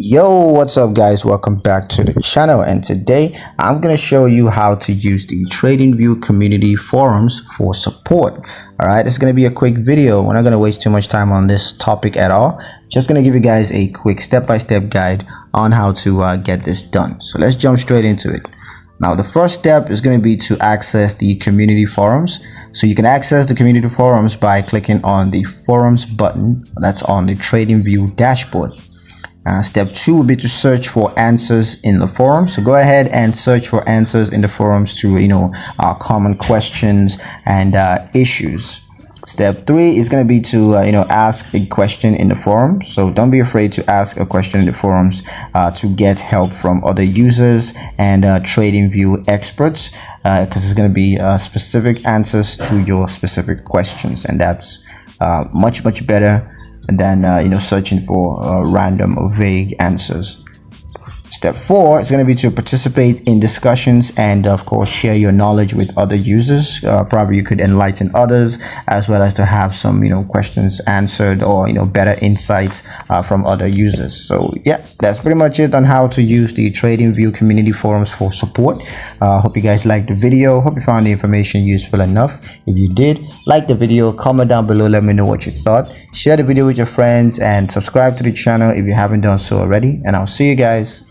Yo, what's up guys? Welcome back to the channel, and today I'm going to show you how to use the Tradingview community forums for support. All right, it's going to be a quick video. We're not going to waste too much time on this topic at all. Just going to give you guys a quick step-by-step guide on how to get this done. So let's jump straight into it. Now, the first step is going to be to access the community forums. So you can access the community forums by clicking on the forums button that's on the Tradingview dashboard. Step 2 will be to search for answers in the forum. So go ahead and search for answers in the forums to common questions and issues. Step 3 is going to be to ask a question in the forum. So don't be afraid to ask a question in the forums to get help from other users and Tradingview experts, because it's going to be specific answers to your specific questions, and that's much better than searching for random or vague answers. Step 4 is going to be to participate in discussions and of course share your knowledge with other users. Probably you could enlighten others, as well as to have some questions answered, or better insights from other users. So yeah, that's pretty much it on how to use the Tradingview community forums for support. Hope you guys liked the video. Hope you found the information useful enough. If you did, like the video, comment down below, let me know what you thought. Share the video with your friends and subscribe to the channel if you haven't done so already, and I'll see you guys